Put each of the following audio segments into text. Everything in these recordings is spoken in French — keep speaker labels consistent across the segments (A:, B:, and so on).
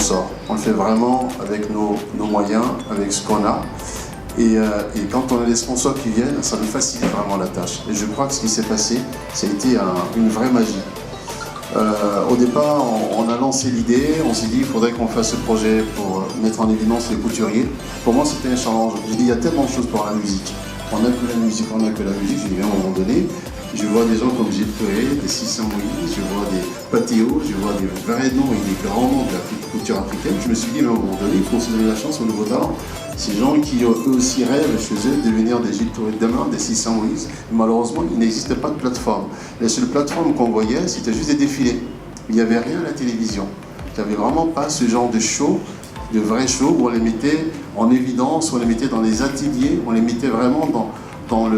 A: sort. On le fait vraiment avec nos moyens, avec ce qu'on a. Et quand on a des sponsors qui viennent, ça nous facilite vraiment la tâche. Et je crois que ce qui s'est passé, ça a été une vraie magie. Au départ, on a lancé l'idée, on s'est dit qu'il faudrait qu'on fasse ce projet pour mettre en évidence les couturiers. Pour moi, c'était un challenge. J'ai dit, il y a tellement de choses pour la musique. On n'a que la musique, on n'a que la musique. J'ai dit, à un moment donné, je vois des gens comme Gilles Ferré, des 600 Moïse, je vois des Patéo, je vois des vrais noms et des grands noms de la couture africaine. Je me suis dit, mais à un moment donné, il faut se donner la chance aux nouveaux talents. Ces gens qui eux aussi rêvent chez eux de devenir des Gilles Touré de demain, des 600 Moïse. Malheureusement, il n'existait pas de plateforme. Les seules plateformes qu'on voyait, c'était juste des défilés. Il n'y avait rien à la télévision. Il n'y avait vraiment pas ce genre de show, de vrais shows où on les mettait en évidence, où on les mettait dans les ateliers, on les mettait vraiment dans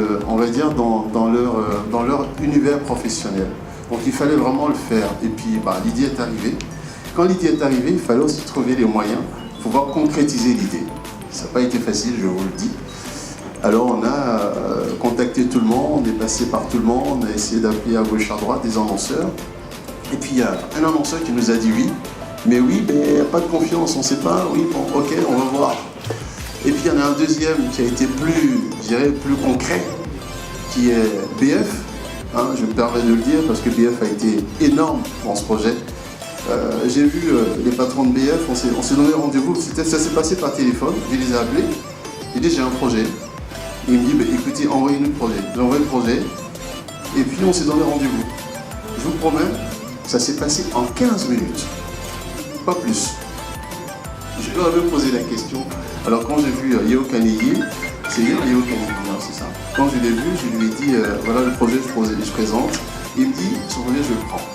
A: leur univers professionnel. Donc il fallait vraiment le faire. Et puis l'idée est arrivée. Quand l'idée est arrivée, il fallait aussi trouver les moyens pour pouvoir concrétiser l'idée. Ça n'a pas été facile, je vous le dis. Alors on a contacté tout le monde, on est passé par tout le monde, on a essayé d'appeler à gauche à droite des annonceurs. Et puis il y a un annonceur qui nous a dit oui, mais pas de confiance, on ne sait pas, oui, bon, ok, on va voir. Et puis il y en a un deuxième qui a été plus concret, qui est BF. Je me permets de le dire parce que BF a été énorme dans ce projet. J'ai vu les patrons de BF, on s'est donné rendez-vous, ça s'est passé par téléphone, je les ai appelés, j'ai dit j'ai un projet. Et il me dit écoutez, envoyez-nous le projet. J'ai envoyé le projet et puis on s'est donné rendez-vous. Je vous promets, ça s'est passé en 15 minutes, pas plus. Je leur avais posé la question. Alors quand j'ai vu Yeo Kanigi, c'est Yeo Kanigi, c'est ça. Quand je l'ai vu, je lui ai dit voilà le projet que je présente. Il me dit ce projet je le prends.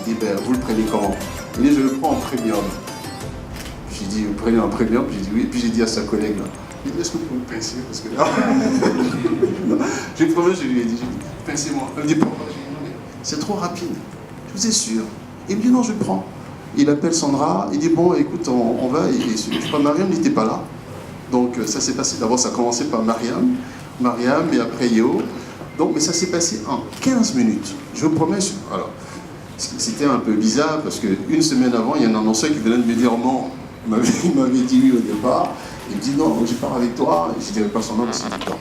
A: J'ai dit vous le prenez comment? Il dit je le prends en premium. J'ai dit vous prenez en premium? J'ai dit oui. Et puis j'ai dit à sa collègue là, est-ce que vous pouvez me pincer parce que je promets, je lui ai dit pincez-moi. Elle me dit pourquoi? C'est trop rapide. Je vous assure. Il me dit non, je le prends. Il appelle Sandra, il dit bon écoute on va, et je crois Mariam n'était pas là. Donc ça s'est passé, d'abord ça a commencé par Mariam et après Yeo. Donc mais ça s'est passé en 15 minutes. Je vous promets, alors c'était un peu bizarre parce qu'une semaine avant, il y a un annonceur qui venait de me dire non. Il m'avait dit oui au départ. Il me dit non, je pars avec toi. Je ne dirais pas son nom, mais c'est du temps.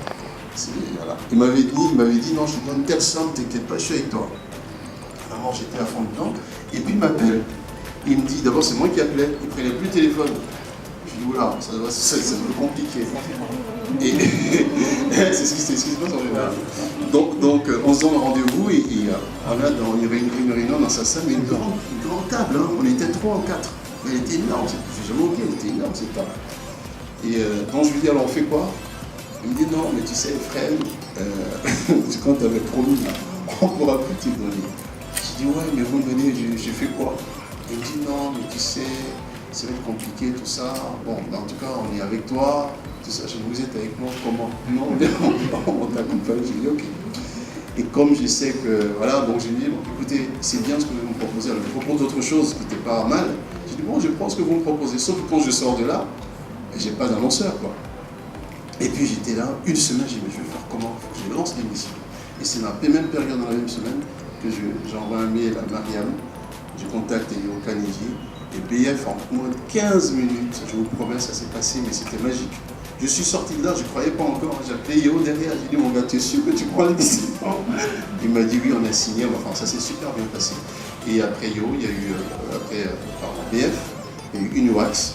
A: Voilà. Il m'avait dit non, je te donne telle somme, t'inquiète pas, je suis avec toi. Alors j'étais à fond dedans. Et puis il m'appelle. Il me dit, d'abord c'est moi qui appelais, il ne prenait plus le téléphone. Je dis oula, ça va être compliqué. Et c'est ce qui se passe en général. Donc on se donne rendez-vous et il y avait une réunion dans sa salle, mais une grande table, hein. On était 3 ou 4. Elle était énorme, j'ai jamais oublié, elle était énorme cette table. Et donc je lui dis alors on fait quoi? Il me dit non mais tu sais Fred, quand tu avais promis là, on ne pourra plus te donner. Je dis ouais mais vous me donnez, j'ai fait quoi? Il me dit non mais tu sais, ça va être compliqué tout ça. Bon en tout cas on est avec toi, tout ça, vous êtes avec moi, comment? Non on t'accompagne, j'ai dit ok. Et comme je sais que, voilà, donc j'ai dit, bon, écoutez, c'est bien ce que vous me proposez, alors je vous propose autre chose qui n'était pas mal. J'ai dit, bon, je prends ce que vous me proposez, sauf que quand je sors de là, j'ai pas d'annonceur, quoi. Et puis j'étais là, une semaine, j'ai dit, mais je vais faire comment? Je lance l'émission. Et c'est dans la même période, dans la même semaine, que j'envoie un mail à Mariam, je contacte Yeo Kanigi, et BF en moins de 15 minutes, je vous promets, ça s'est passé, mais c'était magique. Je suis sorti de là, je ne croyais pas encore, j'ai appelé Yeo derrière, j'ai dit mon gars, tu es sûr que tu prends la décision? Il m'a dit oui, on a signé, enfin ça s'est super bien passé. Et après Yeo, il y a eu, BF, il y a eu Uniwax,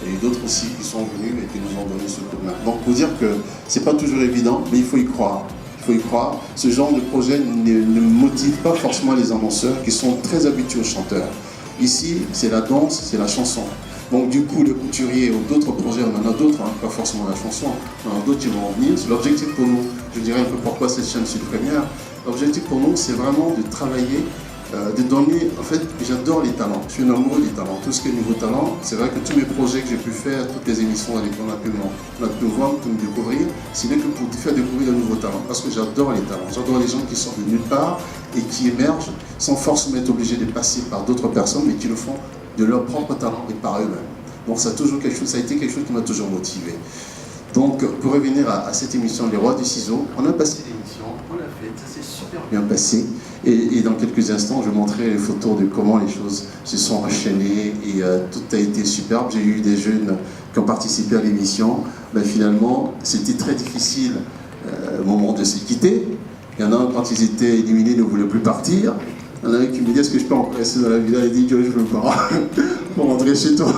A: il y a eu d'autres aussi qui sont venus et qui nous ont donné ce coup de main. Donc pour dire que ce n'est pas toujours évident, mais il faut y croire. Il faut y croire. Ce genre de projet ne motive pas forcément les annonceurs qui sont très habitués aux chanteurs. Ici, c'est la danse, c'est la chanson. Donc du coup, le couturier ou d'autres projets, on en a d'autres, hein, pas forcément la chanson, on en a d'autres qui vont en venir. L'objectif pour nous, je dirais un peu pourquoi cette chaîne Sud Première, l'objectif pour nous, c'est vraiment de travailler, de donner, en fait, j'adore les talents, je suis un amoureux des talents, tout ce qui est nouveau talent, c'est vrai que tous mes projets que j'ai pu faire, toutes les émissions avec on a pu me voir, pu me découvrir, c'est que pour faire découvrir de nouveaux talents, parce que j'adore les talents, j'adore les gens qui sortent de nulle part et qui émergent sans forcément être obligés de passer par d'autres personnes, mais qui le font de leur propre talent et par eux-mêmes. Donc ça a été quelque chose qui m'a toujours motivé. Donc pour revenir à cette émission Les Rois du Ciseau, on a passé l'émission, on a fait, ça s'est super bien passé. Et dans quelques instants, je montrerai les photos de comment les choses se sont enchaînées et tout a été superbe. J'ai eu des jeunes qui ont participé à l'émission. Ben, finalement, c'était très difficile au moment de se quitter. Il y en a un, quand ils étaient éliminés, ne voulaient plus partir. Il y en a un qui me dit, est-ce que je peux encore rester dans la villa? Il dit, je ne veux pas. Pour rentrer chez toi.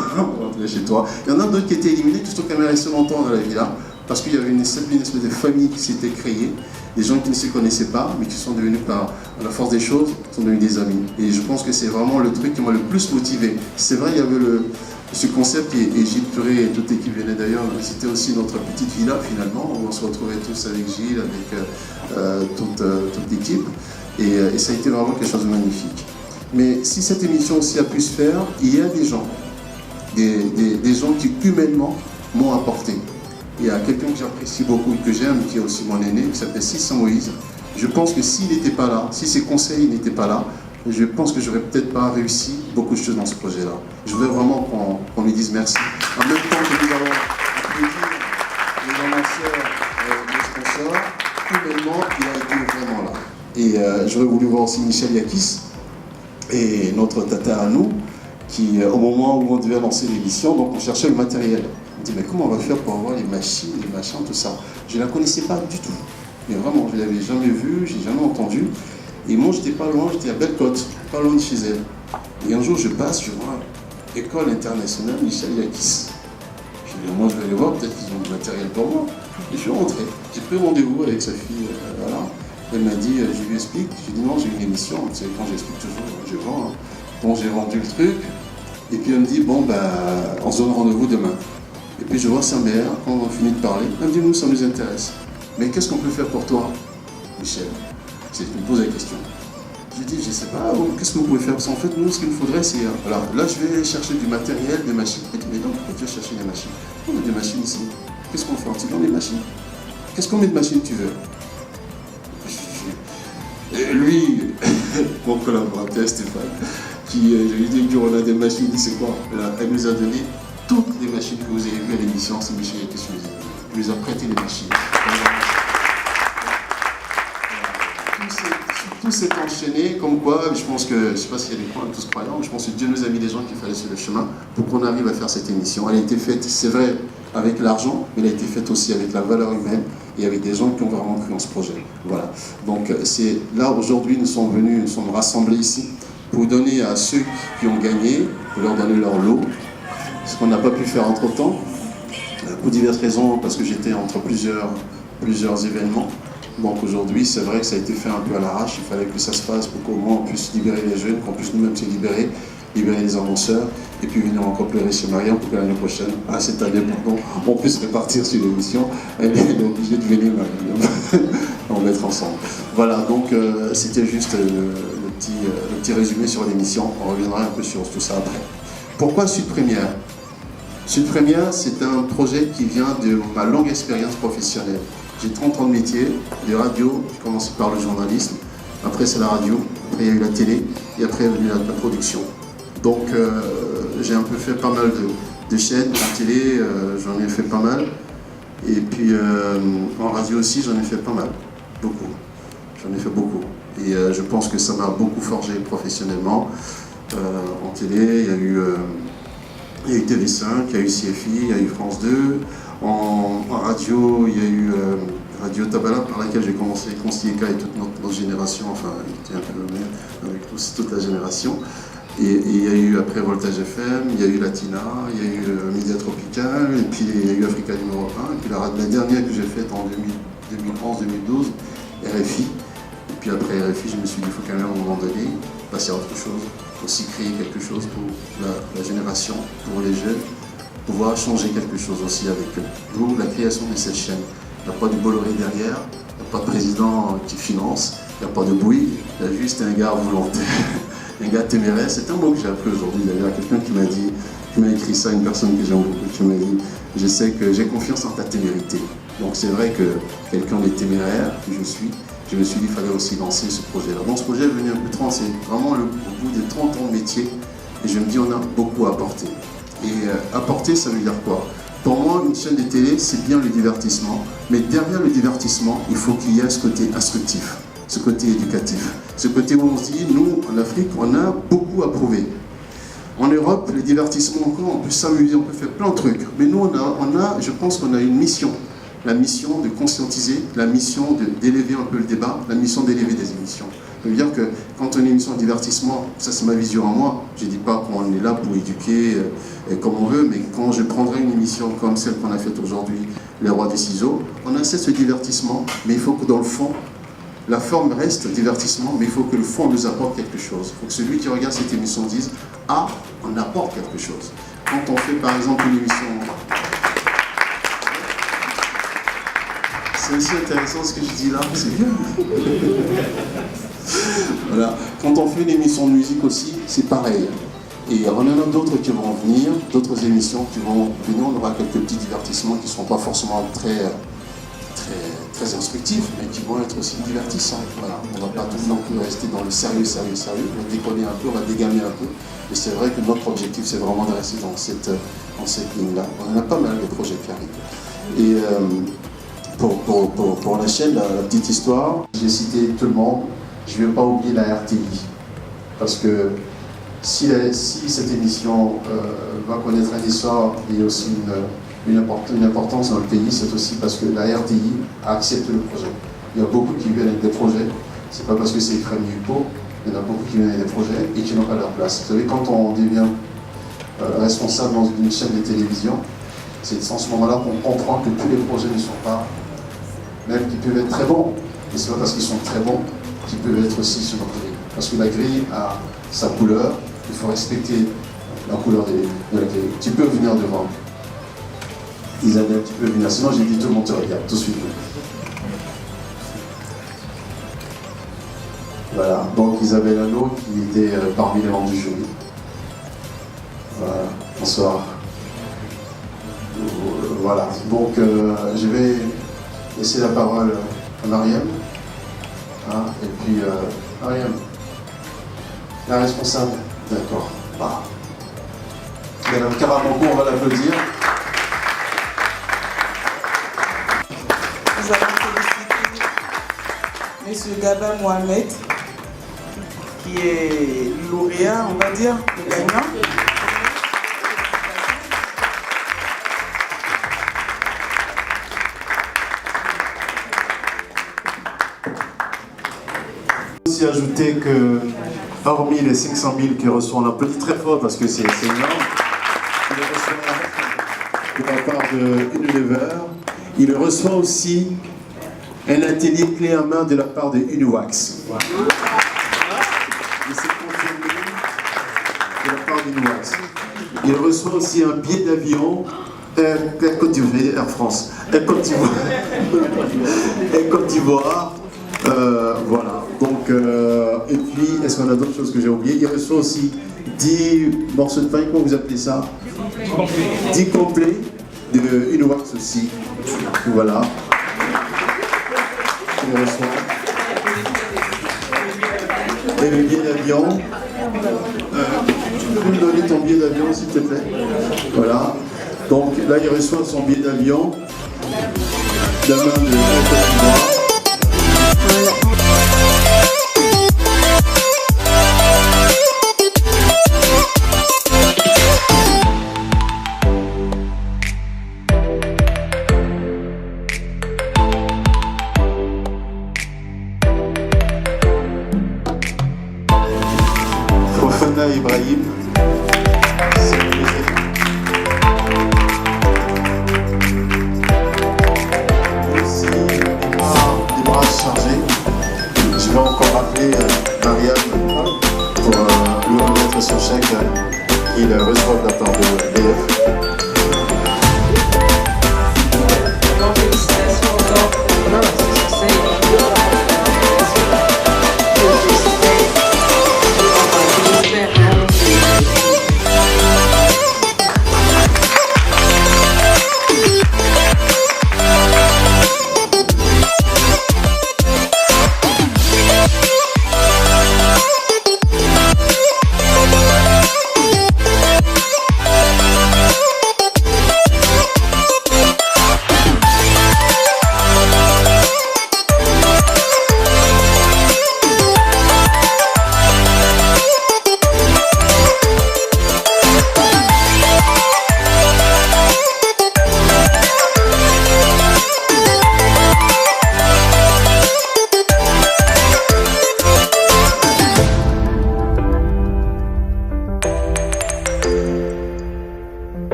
A: Il y en a d'autres qui étaient éliminés, tout ce qui avaient resté longtemps dans la villa, parce qu'il y avait une espèce de famille qui s'était créée, des gens qui ne se connaissaient pas, mais qui sont devenus, par la force des choses, sont devenus des amis. Et je pense que c'est vraiment le truc qui m'a le plus motivé. C'est vrai, il y avait ce concept, et Gilles Puré et toute l'équipe venait d'ailleurs, c'était aussi notre petite villa finalement, où on se retrouvait tous avec Gilles, avec toute l'équipe, et ça a été vraiment quelque chose de magnifique. Mais si cette émission aussi a pu se faire, il y a des gens, des gens qui humainement m'ont apporté. Il y a quelqu'un que j'apprécie beaucoup et que j'aime, qui est aussi mon aîné, qui s'appelle Sissan Moïse. Je pense que s'il n'était pas là, si ses conseils n'étaient pas là, je pense que j'aurais peut-être pas réussi beaucoup de choses dans ce projet-là. Je voudrais vraiment qu'on lui dise merci. En même temps que nous allons applaudir les annonceurs, les sponsors, humainement, il a été vraiment là. Et j'aurais voulu voir aussi Michel Yakis et notre tata à nous, qui, au moment où on devait lancer l'émission, donc on cherchait le matériel. On dit, mais comment on va faire pour avoir les machines, les machins, tout ça? Je ne la connaissais pas du tout. Mais vraiment, je ne l'avais jamais vue, je n'ai jamais entendu. Et moi, j'étais pas loin, j'étais à Bellecote, pas loin de chez elle. Et un jour, je passe, je vois École internationale Michel Yakis. Je dis, moi, je vais aller voir, peut-être qu'ils ont du matériel pour moi. Et je suis rentré. J'ai pris rendez-vous avec sa fille, voilà. Elle m'a dit, je lui explique. J'ai dit, non, j'ai une émission. Vous savez, quand j'explique toujours, je vends. Hein. Bon, j'ai vendu le truc. Et puis, elle me dit, bon, on se donne rendez-vous demain. Et puis, je vois sa mère, quand on a fini de parler, elle me dit, nous, ça nous intéresse. Mais qu'est-ce qu'on peut faire pour toi, Michel? Je me pose la question. Je dis, je ne sais pas, qu'est-ce que vous pouvez faire? Parce qu'en fait, nous, ce qu'il nous faudrait, c'est... Alors, là, je vais chercher du matériel, des machines. Elle dit, mais donc, pourquoi tu vas chercher des machines? On a des machines ici. Qu'est-ce qu'on fait? On des machines. Qu'est-ce qu'on met de machines tu veux? Et lui, mon collaborateur Stéphane, qui, je lui dis qu'on a des machines, il dit, c'est quoi? Là, elle nous a donné toutes les machines que vous avez vues à l'émission, c'est Michel qui se faisait. Il nous a prêté les machines. Tout s'est enchaîné, comme quoi, je pense que, je ne sais pas s'il y a des points tous croyants, mais je pense que Dieu nous a mis des gens qu'il fallait sur le chemin pour qu'on arrive à faire cette émission. Elle a été faite, c'est vrai, avec l'argent, mais elle a été faite aussi avec la valeur humaine et avec des gens qui ont vraiment cru en ce projet. Voilà. Donc, c'est là, aujourd'hui, nous sommes rassemblés ici pour donner à ceux qui ont gagné, pour leur donner leur lot, ce qu'on n'a pas pu faire entre-temps, pour diverses raisons, parce que j'étais entre plusieurs événements. Donc aujourd'hui, c'est vrai que ça a été fait un peu à l'arrache, il fallait que ça se fasse pour qu'au moins on puisse libérer les jeunes, qu'on puisse nous-mêmes se libérer les annonceurs, et puis venir encore pleurer chez Marianne pour que l'année prochaine, cette année, pardon, on puisse repartir sur l'émission. Elle est obligée de venir, on va être ensemble. Voilà, donc c'était juste le petit résumé sur l'émission, on reviendra un peu sur tout ça après. Pourquoi Sud Première? Sud Première, c'est un projet qui vient de ma longue expérience professionnelle. J'ai 30 ans de métier, de radio, j'ai commencé par le journalisme, après c'est la radio, après il y a eu la télé, et après il y a eu la production. Donc j'ai un peu fait pas mal de chaînes, en télé, j'en ai fait pas mal, et puis en radio aussi j'en ai fait pas mal, beaucoup, j'en ai fait beaucoup. Et je pense que ça m'a beaucoup forgé professionnellement. En télé, il y a eu TV5, il y a eu CFI, il y a eu France 2, en radio, il y a eu Radio Tabala, par laquelle j'ai commencé avec Constieka et toute notre génération, enfin, il était un peu le même, avec toute la génération. Et il y a eu après Voltage FM, il y a eu Latina, il y a eu Média Tropical, et puis il y a eu Africa numéro 1, et puis la dernière que j'ai faite en 2011-2012, RFI. Et puis après RFI, je me suis dit, il faut quand même à un moment donné passer à autre chose, aussi créer quelque chose pour la génération, pour les jeunes, pouvoir changer quelque chose aussi avec eux. D'où la création de cette chaîne. Il n'y a pas de Bolloré derrière, il n'y a pas de président qui finance, il n'y a pas de bruit, il y a juste un gars volontaire, un gars téméraire. C'est un mot que j'ai appris aujourd'hui d'ailleurs, quelqu'un qui m'a dit, qui m'a écrit ça, une personne que j'aime beaucoup, qui m'a dit, je sais que j'ai confiance en ta témérité. Donc c'est vrai que quelqu'un de téméraire, que je suis, je me suis dit qu'il fallait aussi lancer ce projet-là. Donc ce projet est venu un peu c'est vraiment au bout des 30 ans de métier, et je me dis on a beaucoup à apporter. Et apporter, ça veut dire quoi? Pour moi, une chaîne de télé, c'est bien le divertissement, mais derrière le divertissement, il faut qu'il y ait ce côté instructif. ce côté éducatif. Ce côté où on se dit, nous, en Afrique, on a beaucoup à prouver. En Europe, les divertissements encore, on peut s'amuser, on peut faire plein de trucs. Mais nous, je pense qu'on a une mission. La mission de conscientiser, la mission d'élever un peu le débat, la mission d'élever des émissions. Ça veut dire que quand on est une émission de divertissement, ça c'est ma vision à moi, je ne dis pas qu'on est là pour éduquer comme on veut, mais quand je prendrai une émission comme celle qu'on a faite aujourd'hui, Les Rois des Ciseaux, on a ce divertissement, mais il faut que dans le fond, la forme reste divertissement, mais il faut que le fond nous apporte quelque chose. Il faut que celui qui regarde cette émission dise « Ah, on apporte quelque chose ». Quand on fait par exemple une émission... C'est aussi intéressant ce que je dis là, c'est bien. Voilà. Quand on fait une émission de musique aussi, c'est pareil. Et on en a d'autres qui vont venir, d'autres émissions qui vont venir. On aura quelques petits divertissements qui ne seront pas forcément très instructifs, mais qui vont être aussi divertissants. Voilà. On ne va pas tout non plus rester dans le sérieux. On va déconner un peu, on va dégamer un peu. Et c'est vrai que notre objectif, c'est vraiment de rester dans cette ligne-là. On en a pas mal de projets qui arrivent. Et pour la chaîne, la petite histoire, j'ai cité tout le monde, je ne vais pas oublier la RTI. Parce que si cette émission va connaître un essor et aussi une importance dans le pays, c'est aussi parce que la RTI a accepté le projet. Il y a beaucoup qui viennent avec des projets, c'est pas parce que c'est Ephraim Yupo, il y en a beaucoup qui viennent avec des projets et qui n'ont pas leur place. Vous savez, quand on devient responsable dans une chaîne de télévision, c'est en ce moment-là qu'on comprend que tous les projets ne sont pas, même qui peuvent être très bons, mais c'est pas parce qu'ils sont très bons qu'ils peuvent être aussi sur notre grille. Parce que la grille a sa couleur, il faut respecter la couleur de la grille. Tu peux venir devant. Isabelle, tu peux venir. Sinon, j'ai dit tout le monde te regarde, tout de suite. Voilà, donc Isabelle Hano, qui était parmi les membres du jury. Voilà, bonsoir. Voilà, donc je vais laisser la parole à Mariam. Hein, et puis, Mariam, la responsable, d'accord. Bah. Madame Karamanko, on va l'applaudir.
B: Nous allons féliciter M. Gaba Mohamed, qui est lauréat, on va dire, le gagnant.
C: Aussi ajouter que, hormis les 500 000 qu'il reçoit, on applaudit très fort parce que c'est énorme, il reçoit de la part de Unilever, il reçoit aussi un atelier clé en main de la part de Uniwax. Et c'est confirmé de la part d'Uniwax. Il reçoit aussi un billet d'avion Côte d'Ivoire, Air France, Côte d'Ivoire. Voilà, donc, et puis, est-ce qu'on a d'autres choses que j'ai oubliées? Il reçoit aussi 10 morceaux de pain, comment vous appelez ça? 10 complets de Uniwax aussi, voilà. Il reçoit. Et le billet d'avion, tu peux me donner ton billet d'avion s'il te plaît? Voilà, donc là il reçoit son billet d'avion de la main de Côte d'Ivoire. Fofana Ibrahim, c'est le plaisir. Aussi, les bras chargés. Je vais encore appeler Mariam pour lui remettre son chèque qu'il reçoit de la part de DF.
B: Félicitations encore pour ce succès.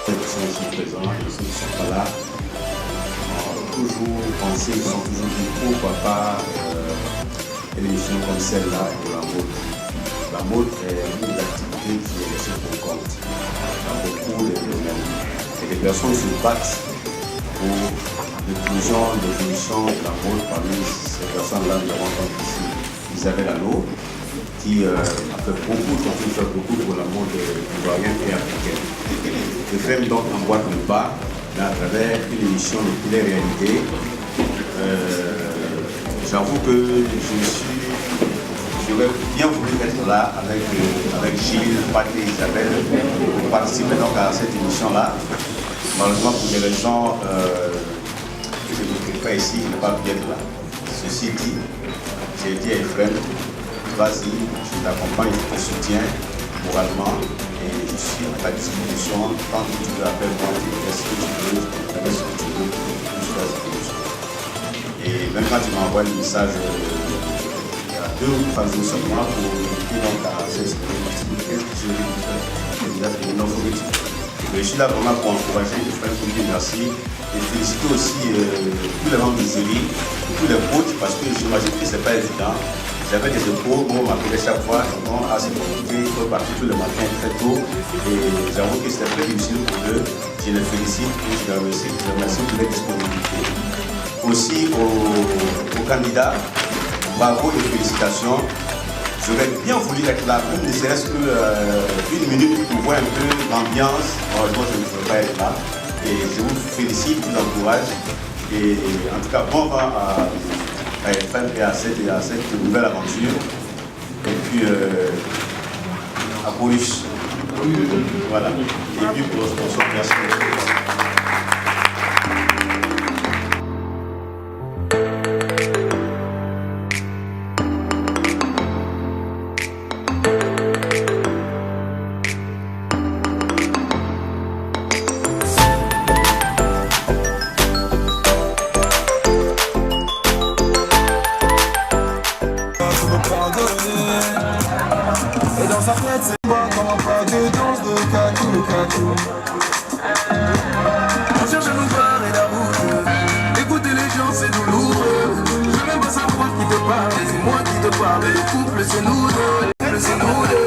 D: Ceux qui sont ici présents et ceux qui ne sont pas là ont toujours pensé, ils sont toujours dit pourquoi pas une émission comme celle-là de la mode. La mode est une activité qui est laissée pour compte dans beaucoup de domaines. Et les personnes se battent pour l'inclusion, l'évolution de la mode. Parmi ces personnes-là, nous avons entendu ici Isabelle Allo, qui a fait beaucoup pour la mode ivoirienne et africaine. Je fais donc en boîte le pas, mais à travers une émission de télé-réalité. J'avoue que j'aurais bien voulu être là avec Gilles, Patrick et Isabelle pour participer donc à cette émission-là. Malheureusement, pour des raisons que je ne peux pas ici, je n'ai pas pu être là. Ceci dit, j'ai dit à Ephraim, vas-y, je t'accompagne, je te soutiens moralement et je suis à ta disposition tant que tu veux appeler moi, tu fais ce que tu veux, tu fais ce que tu veux pour que tu sois à cette émission. Et même quand tu m'envoies le message, il y a 2 ou 3 jours seulement pour dire donc à s'exprimer parce que je je suis là vraiment pour encourager les frères pour dire merci et féliciter aussi tous les membres de Zéry, tous les coachs parce que j'imagine que ce n'est pas évident. J'avais des échos, on m'appelait chaque fois, on a se compliqué, il faut partir tous les matins très tôt et j'avoue que c'était très difficile pour eux. Je les félicite et je les remercie pour leur disponibilité. Aussi aux candidats, bravo et félicitations. J'aurais bien voulu être là, même ne serait-ce qu'une minute pour voir un peu l'ambiance. Malheureusement, je ne pourrais pas être là. Et je vous félicite, je vous encourage. Et en tout cas, bon vent à Ephraim et à cette nouvelle aventure. Et puis, à Paulus. Voilà. Et puis pour le sponsor, merci.
E: Et dans sa tête c'est pas comme pas de danse de cacou. On cherche à nous barrer la route. Écouter les gens c'est douloureux. Je veux même pas savoir qui te parle, c'est moi qui te parle. Le couple c'est nous deux.